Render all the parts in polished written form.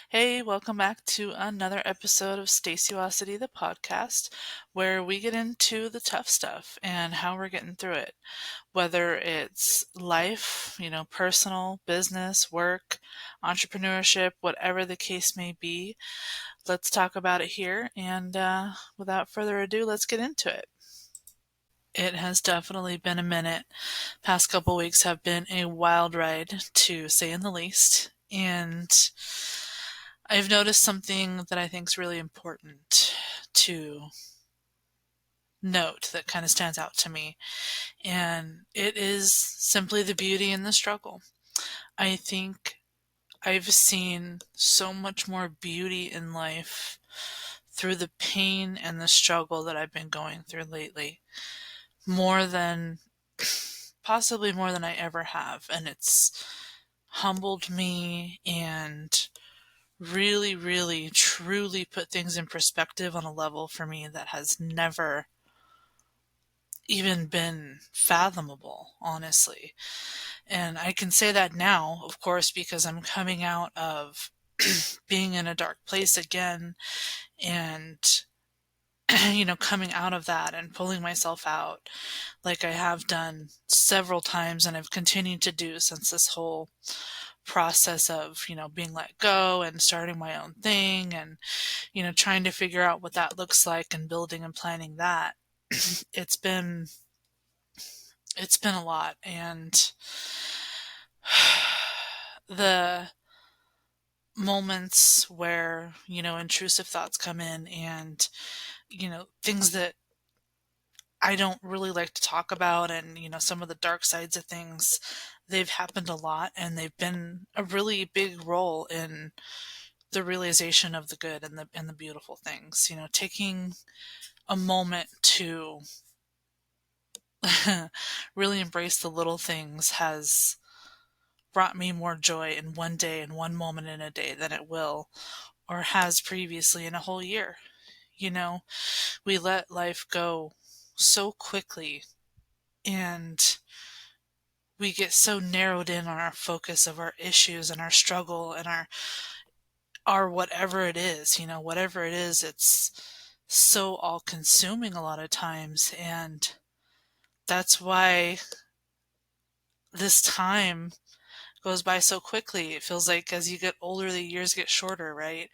Hey, welcome back to another episode of Staceyosity, the podcast, where we get into the tough stuff and how we're getting through it. Whether it's life, personal, business, work, entrepreneurship, whatever the case may be, let's talk about it here. And without further ado, let's get into it. It has definitely been a minute. Past couple weeks have been a wild ride, to say in the least. And I've noticed something that I think is really important to note that kind of stands out to me, and it is simply the beauty in the struggle. I think I've seen so much more beauty in life through the pain and the struggle that I've been going through lately, more than possibly more than I ever have, and it's humbled me and really, really, truly put things in perspective on a level for me that has never even been fathomable, honestly. And I can say that now, of course, because I'm coming out of being in a dark place again and, coming out of that and pulling myself out like I have done several times and I've continued to do since this whole process of, being let go and starting my own thing and, trying to figure out what that looks like and building and planning that. it's been it's been a lot, and the moments where, intrusive thoughts come in and, things that I don't really like to talk about and, some of the dark sides of things, they've happened a lot and they've been a really big role in the realization of the good and the beautiful things. Taking a moment to really embrace the little things has brought me more joy in one day and one moment in a day than it will or has previously in a whole year. You know, we let life go so quickly and we get so narrowed in on our focus of our issues and our struggle and our whatever it is, whatever it is, it's so all consuming a lot of times. And that's why this time goes by so quickly. It feels like as you get older, the years get shorter, right?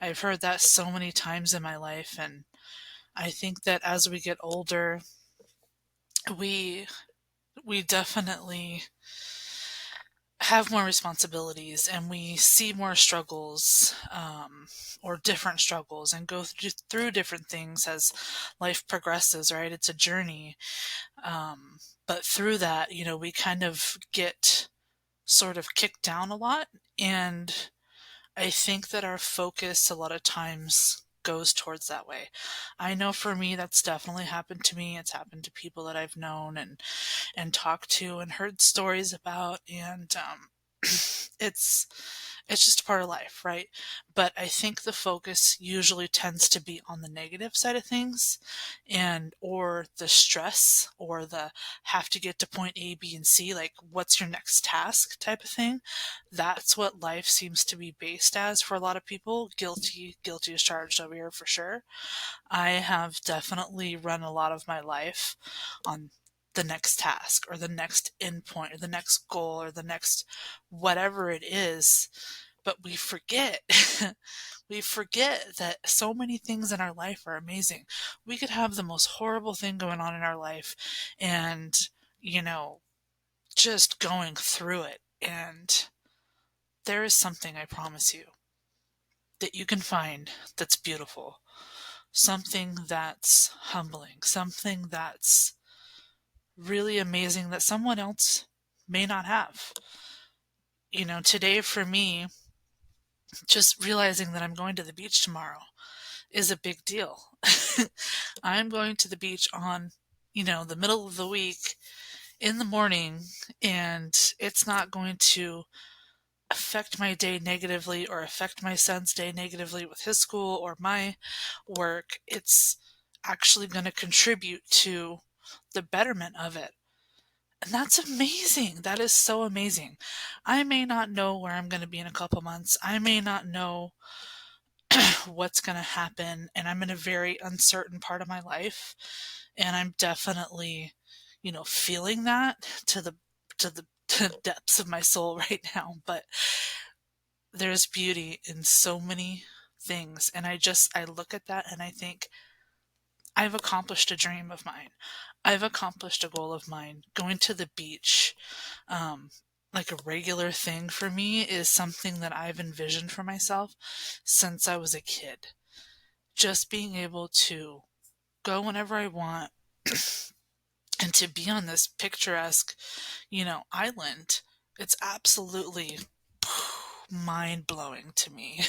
I've heard that so many times in my life. And I think that as we get older, we we definitely have more responsibilities and we see more struggles, or different struggles, and go through different things as life progresses, right? It's a journey. But through that, we kind of get sort of kicked down a lot. And I think that our focus a lot of times goes towards that way. I know for me that's definitely happened to me. It's happened to people that I've known and talked to and heard stories about, and it's it's just a part of life, right? But I think the focus usually tends to be on the negative side of things, and or the stress or the have to get to point A, B, and C, like what's your next task type of thing. That's what life seems to be based as for a lot of people. Guilty as charged over here for sure. I have definitely run a lot of my life on the next task or the next endpoint or the next goal or the next whatever it is. But we forget, we forget that so many things in our life are amazing. We could have the most horrible thing going on in our life and, you know, just going through it. And there is something, I promise you, that you can find that's beautiful, something that's humbling, something that's really amazing that someone else may not have. Today for me, just realizing that I'm going to the beach tomorrow is a big deal. I'm going to the beach on, the middle of the week in the morning, and it's not going to affect my day negatively or affect my son's day negatively with his school or my work. It's actually going to contribute to the betterment of it. And that's amazing. That is so amazing. I may not know where I'm going to be in a couple months. I may not know what's going to happen, and I'm in a very uncertain part of my life, and I'm definitely, feeling that to the depths of my soul right now. But there's beauty in so many things, and I look at that and I think I've accomplished a dream of mine. I've accomplished a goal of mine. Going to the beach, um, like a regular thing for me, is something that I've envisioned for myself since I was a kid. Just being able to go whenever I want and to be on this picturesque, island. It's absolutely mind blowing to me.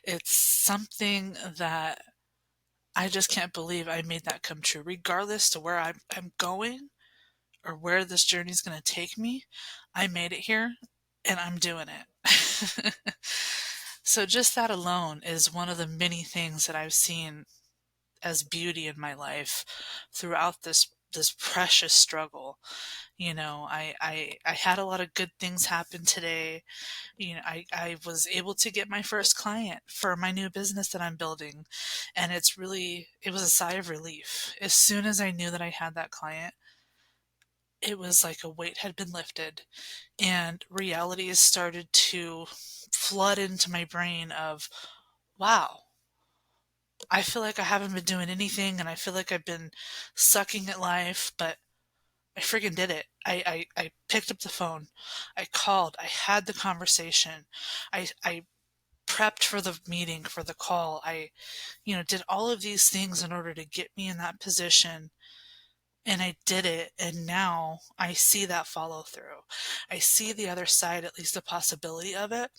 It's something that I just can't believe I made that come true, regardless to where I'm going or where this journey is going to take me. I made it here and I'm doing it. So just that alone is one of the many things that I've seen as beauty in my life throughout this precious struggle. I had a lot of good things happen today. I was able to get my first client for my new business that I'm building, and it was a sigh of relief. As soon as I knew that I had that client, it was like a weight had been lifted, and reality has started to flood into my brain of, wow, I feel like I haven't been doing anything, and I feel like I've been sucking at life, but I friggin' did it. I picked up the phone. I called. I had the conversation. I prepped for the meeting, for the call. Did all of these things in order to get me in that position. And I did it. And now I see that follow through. I see the other side, at least the possibility of it.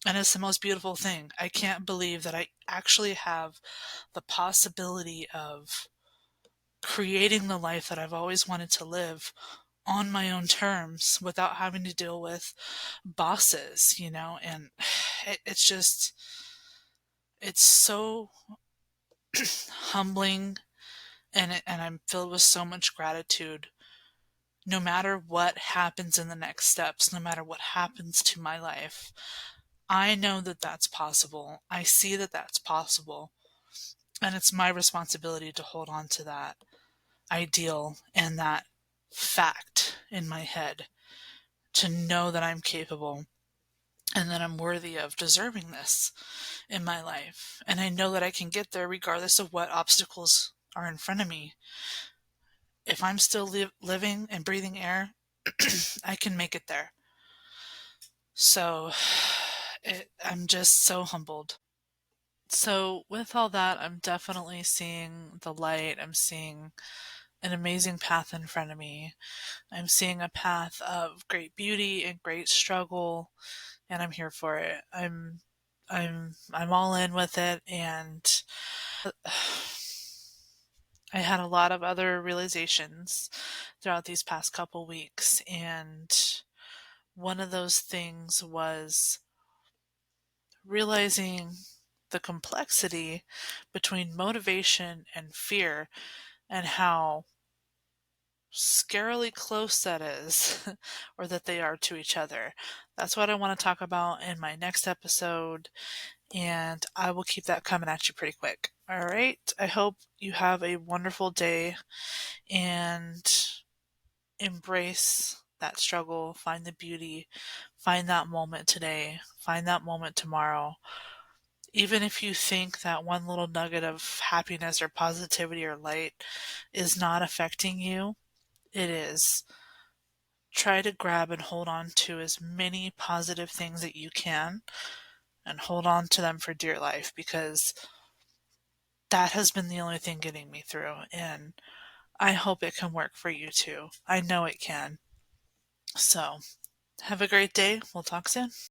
And it's the most beautiful thing. I can't believe that I actually have the possibility of creating the life that I've always wanted to live on my own terms without having to deal with bosses, and it's just, it's so humbling, and I'm filled with so much gratitude. No matter what happens in the next steps, no matter what happens to my life, I know that that's possible. I see that that's possible. And it's my responsibility to hold on to that ideal and that fact in my head, to know that I'm capable and that I'm worthy of deserving this in my life. And I know that I can get there regardless of what obstacles are in front of me. If I'm still living and breathing air, I can make it there. So I'm just so humbled. So, with all that, I'm definitely seeing the light. I'm seeing an amazing path in front of me. I'm seeing a path of great beauty and great struggle, and I'm here for it. I'm all in with it, and I had a lot of other realizations throughout these past couple weeks, and one of those things was realizing the complexity between motivation and fear, and how scarily close that is, or that they are to each other. That's what I want to talk about in my next episode, and I will keep that coming at you pretty quick. All right. I hope you have a wonderful day and embrace that struggle. Find the beauty. Find that moment today. Find that moment tomorrow. Even if you think that one little nugget of happiness or positivity or light is not affecting you, it is. Try to grab and hold on to as many positive things that you can, and hold on to them for dear life, because that has been the only thing getting me through, and I hope it can work for you too. I know it can. So, have a great day. We'll talk soon.